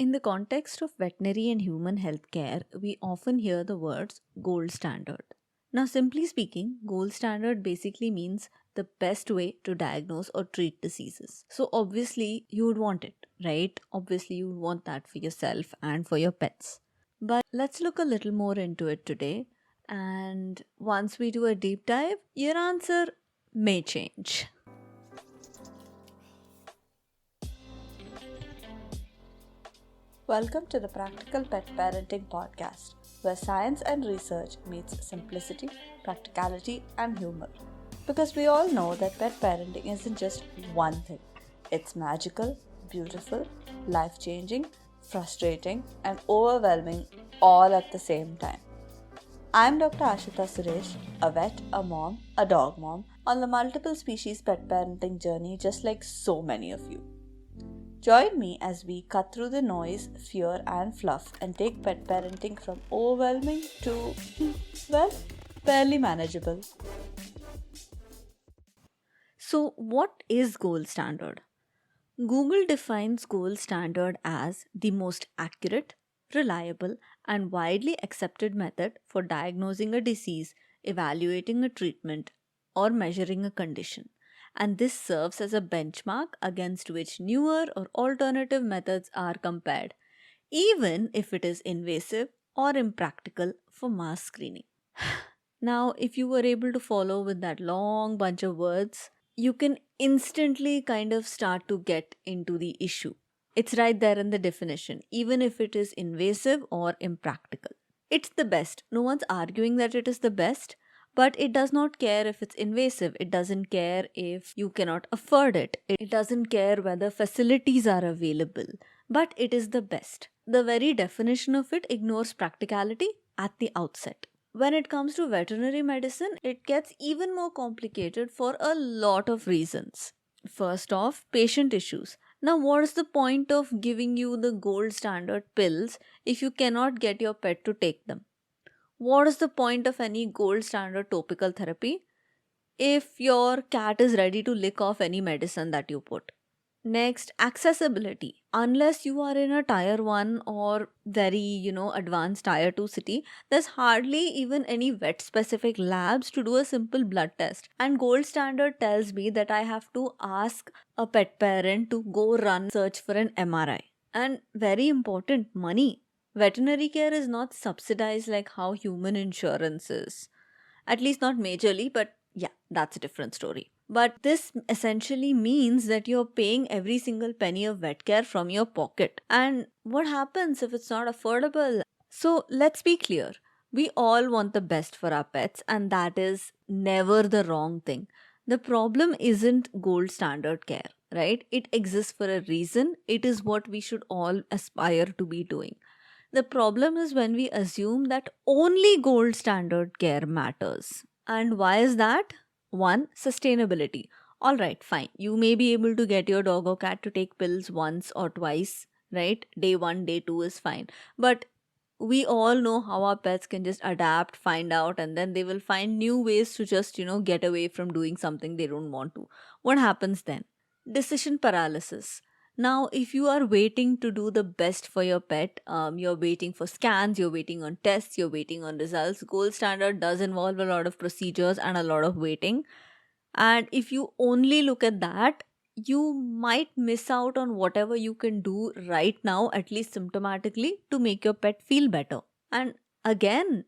In the context of veterinary and human healthcare, we often hear the words gold standard. Now, simply speaking, gold standard basically means the best way to diagnose or treat diseases. So, obviously, you would want it, right? Obviously, you would want that for yourself and for your pets. But let's look a little more into it today. And once we do a deep dive, your answer may change. Welcome to the Practical Pet Parenting Podcast, where science and research meets simplicity, practicality, and humor. Because we all know that pet parenting isn't just one thing. It's magical, beautiful, life-changing, frustrating, and overwhelming all at the same time. I'm Dr. Ashita Suresh, a vet, a mom, a dog mom, on the multiple species pet parenting journey just like so many of you. Join me as we cut through the noise, fear, and fluff and take pet parenting from overwhelming to, well, barely manageable. So, what is gold standard? Google defines gold standard as the most accurate, reliable, and widely accepted method for diagnosing a disease, evaluating a treatment, or measuring a condition. And this serves as a benchmark against which newer or alternative methods are compared, even if it is invasive or impractical for mass screening. Now, if you were able to follow with that long bunch of words, you can instantly kind of start to get into the issue. It's right there in the definition, even if it is invasive or impractical. It's the best. No one's arguing that it is the best, but it does not care if it's invasive. It doesn't care if you cannot afford it. It doesn't care whether facilities are available, but it is the best. The very definition of it ignores practicality at the outset. When it comes to veterinary medicine, it gets even more complicated for a lot of reasons. First off, patient issues. Now, what is the point of giving you the gold standard pills if you cannot get your pet to take them? What is the point of any gold standard topical therapy if your cat is ready to lick off any medicine that you put? Next, accessibility. Unless you are in a tier 1 or very, advanced tier 2 city, there's hardly even any vet specific labs to do a simple blood test. And gold standard tells me that I have to ask a pet parent to go run search for an MRI. And very important, money. Veterinary care is not subsidized like how human insurance is. At least not majorly, but yeah, that's a different story. But this essentially means that you're paying every single penny of vet care from your pocket. And what happens if it's not affordable? So let's be clear. We all want the best for our pets, and that is never the wrong thing. The problem isn't gold standard care, right? It exists for a reason. It is what we should all aspire to be doing. The problem is when we assume that only gold standard care matters. And why is that? One, sustainability. All right, fine. You may be able to get your dog or cat to take pills once or twice, right? Day one, day two is fine. But we all know how our pets can just adapt, find out, and then they will find new ways to just, get away from doing something they don't want to. What happens then? Decision paralysis. Now, if you are waiting to do the best for your pet, you're waiting for scans, you're waiting on tests, you're waiting on results. Gold standard does involve a lot of procedures and a lot of waiting. And if you only look at that, you might miss out on whatever you can do right now, at least symptomatically, to make your pet feel better. And again,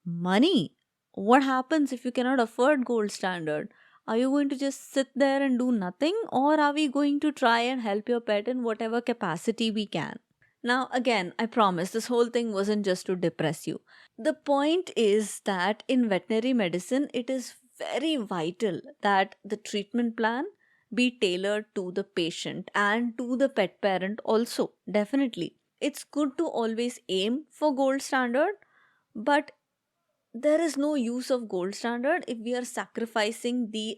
money. What happens if you cannot afford gold standard? Are you going to just sit there and do nothing, or are we going to try and help your pet in whatever capacity we can? Now, again, I promise this whole thing wasn't just to depress you. The point is that in veterinary medicine, it is very vital that the treatment plan be tailored to the patient and to the pet parent also. Definitely. It's good to always aim for gold standard, but there is no use of gold standard if we are sacrificing the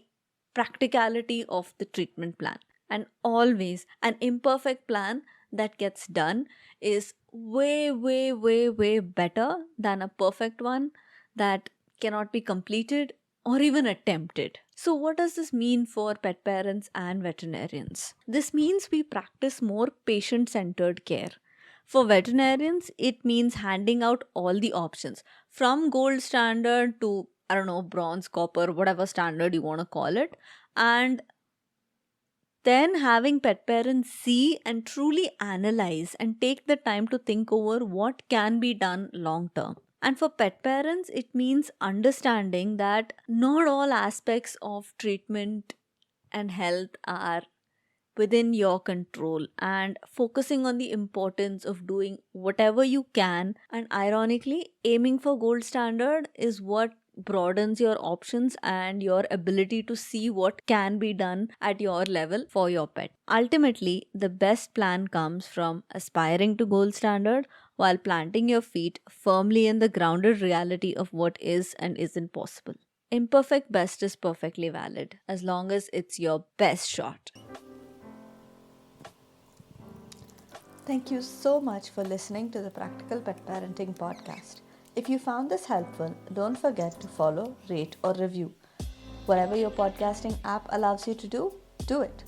practicality of the treatment plan. And always, an imperfect plan that gets done is way, way, way, way better than a perfect one that cannot be completed or even attempted. So, what does this mean for pet parents and veterinarians? This means we practice more patient centered care. For veterinarians, it means handing out all the options from gold standard to, I don't know, bronze, copper, whatever standard you want to call it. And then having pet parents see and truly analyze and take the time to think over what can be done long term. And for pet parents, it means understanding that not all aspects of treatment and health are within your control, and focusing on the importance of doing whatever you can, and ironically aiming for gold standard is what broadens your options and your ability to see what can be done at your level for your pet. Ultimately, the best plan comes from aspiring to gold standard while planting your feet firmly in the grounded reality of what is and isn't possible. Imperfect best is perfectly valid as long as it's your best shot. Thank you so much for listening to the Practical Pet Parenting Podcast. If you found this helpful, don't forget to follow, rate, or review. Whatever your podcasting app allows you to do it.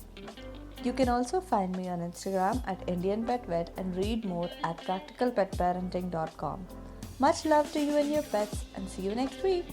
You can also find me on Instagram at Indian Pet Vet and read more at practicalpetparenting.com. Much love to you and your pets, and see you next week.